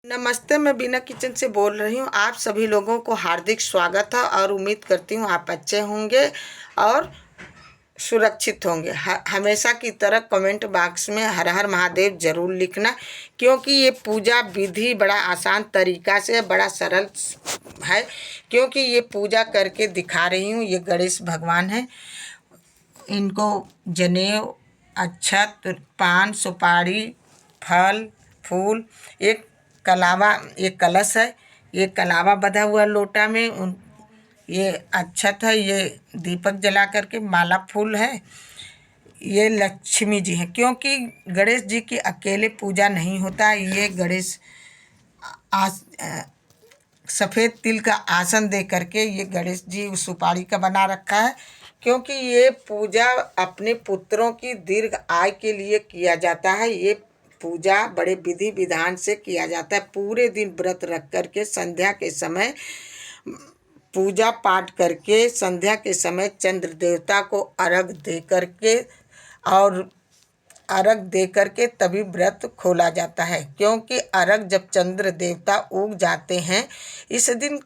नमस्ते, मैं बीना किचन से बोल रही हूँ। आप सभी लोगों को हार्दिक स्वागत है और उम्मीद करती हूँ आप अच्छे होंगे और सुरक्षित होंगे। हमेशा की तरह कमेंट बॉक्स में हर हर महादेव ज़रूर लिखना, क्योंकि ये पूजा विधि बड़ा आसान तरीका से बड़ा सरल है। क्योंकि ये पूजा करके दिखा रही हूँ। ये गणेश भगवान है। इनको जनेऊ, अक्षत, पान, सुपारी, फल फूल, एक कलावा, एक कलश है, ये कलावा बंधा हुआ लोटा में, ये अक्षत है, ये दीपक जला करके माला फूल है, ये लक्ष्मी जी हैं। क्योंकि गणेश जी की अकेले पूजा नहीं होता। ये गणेश सफ़ेद तिल का आसन दे करके ये गणेश जी उस सुपारी का बना रखा है। क्योंकि ये पूजा अपने पुत्रों की दीर्घ आयु के लिए किया जाता है। ये पूजा बड़े विधि विधान से किया जाता है। पूरे दिन व्रत रख करके संध्या के समय पूजा पाठ करके संध्या के समय चंद्र देवता को अर्घ दे करके और अर्घ दे करके तभी व्रत खोला जाता है। क्योंकि अर्घ जब चंद्र देवता उग जाते हैं, इस दिन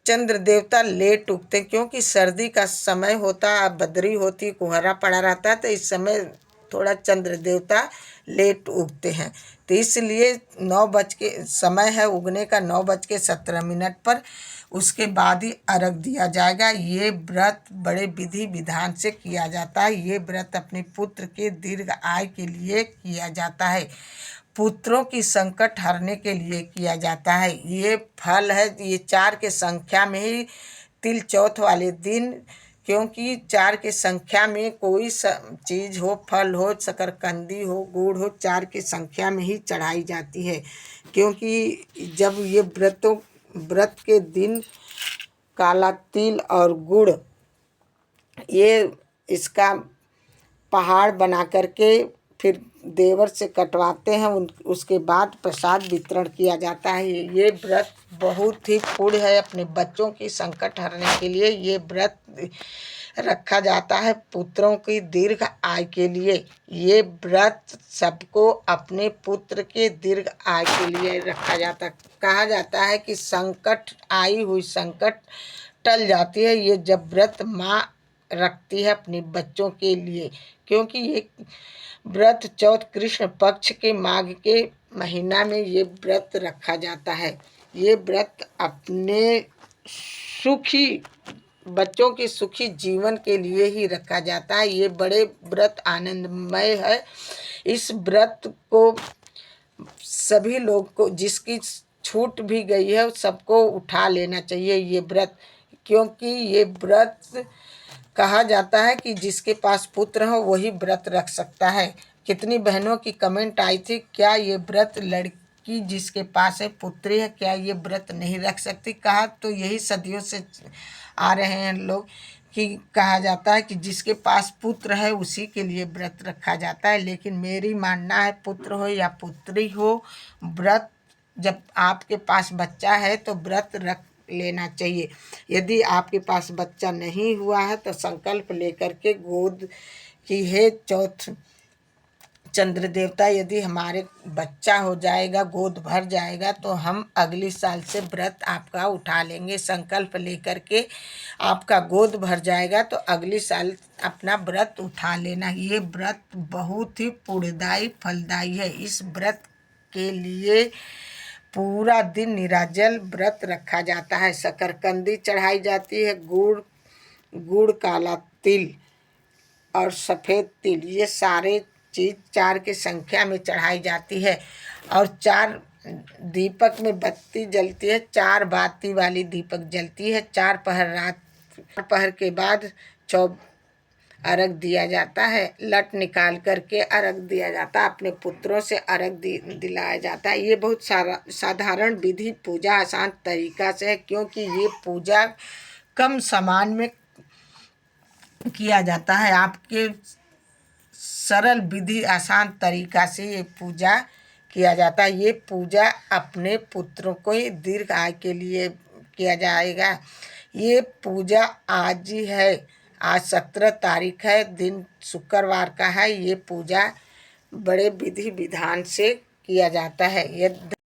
चंद्र देवता लेट उगते हैं। क्योंकि सर्दी का समय होता, बदरी होती, कोहरा पड़ा रहता है, तो इस समय थोड़ा चंद्र देवता लेट उगते हैं। तो इसलिए 9 बज के समय है उगने का, 9:17 पर उसके बाद ही अर्घ दिया जाएगा। ये व्रत बड़े विधि विधान से किया जाता है। ये व्रत अपने पुत्र के दीर्घ आयु के लिए किया जाता है, पुत्रों की संकट हरने के लिए किया जाता है। ये फल है, ये 4 के संख्या में ही तिल चौथ वाले दिन, क्योंकि 4 की संख्या में कोई चीज़ हो, फल हो, शकरकंदी हो, गुड़ हो, 4 की संख्या में ही चढ़ाई जाती है। क्योंकि जब ये व्रत के दिन काला तिल और गुड़, ये इसका पहाड़ बना करके फिर देवर से कटवाते हैं। उसके बाद प्रसाद वितरण किया जाता है। ये व्रत बहुत ही पुण्य है। अपने बच्चों की संकट हरने के लिए ये व्रत रखा जाता है, पुत्रों की दीर्घ आयु के लिए। ये व्रत सबको अपने पुत्र के दीर्घ आयु के लिए रखा जाता है। कहा जाता है कि संकट आई हुई संकट टल जाती है ये जब व्रत माँ रखती है अपने बच्चों के लिए। क्योंकि ये व्रत चौथ कृष्ण पक्ष के माघ के महीना में ये व्रत रखा जाता है। ये व्रत अपने सुखी बच्चों के सुखी जीवन के लिए ही रखा जाता है। ये बड़े व्रत आनंदमय है। इस व्रत को सभी लोग को, जिसकी छूट भी गई है, सबको उठा लेना चाहिए ये व्रत। क्योंकि ये व्रत कहा जाता है कि जिसके पास पुत्र हो वही व्रत रख सकता है। कितनी बहनों की कमेंट आई थी, क्या ये व्रत लड़की जिसके पास है पुत्री है, क्या ये व्रत नहीं रख सकती? कहा तो यही सदियों से आ रहे हैं लोग कि कहा जाता है कि जिसके पास पुत्र है उसी के लिए व्रत रखा जाता है। लेकिन मेरी मानना है, पुत्र हो या पुत्री हो, व्रत जब आपके पास बच्चा है तो व्रत रख लेना चाहिए। यदि आपके पास बच्चा नहीं हुआ है तो संकल्प लेकर के गोद की है चौथ चंद्र देवता, यदि हमारे बच्चा हो जाएगा, गोद भर जाएगा, तो हम अगली साल से व्रत आपका उठा लेंगे। संकल्प लेकर के आपका गोद भर जाएगा तो अगली साल अपना व्रत उठा लेना। ये व्रत बहुत ही पुण्यदायी फलदायी है। इस व्रत के लिए पूरा दिन निराजल व्रत रखा जाता है। शकरकंदी चढ़ाई जाती है, गुड़, काला तिल और सफ़ेद तिल, ये सारे चीज़ 4 की संख्या में चढ़ाई जाती है। और 4 दीपक में बत्ती जलती है, 4 बाती वाली दीपक जलती है। 4 पहर के बाद अर्घ दिया जाता है। लट निकाल करके अर्घ दिया जाता है, अपने पुत्रों से अर्घ दिलाया जाता है। ये बहुत साधारण विधि पूजा आसान तरीका से है। क्योंकि ये पूजा कम सामान में किया जाता है। आपके सरल विधि आसान तरीका से ये पूजा किया जाता है। ये पूजा अपने पुत्रों को ही दीर्घ आयु के लिए किया जाएगा। ये पूजा आज ही है, आज 17 तारीख है, दिन शुक्रवार का है। ये पूजा बड़े विधि विधान से किया जाता है। ये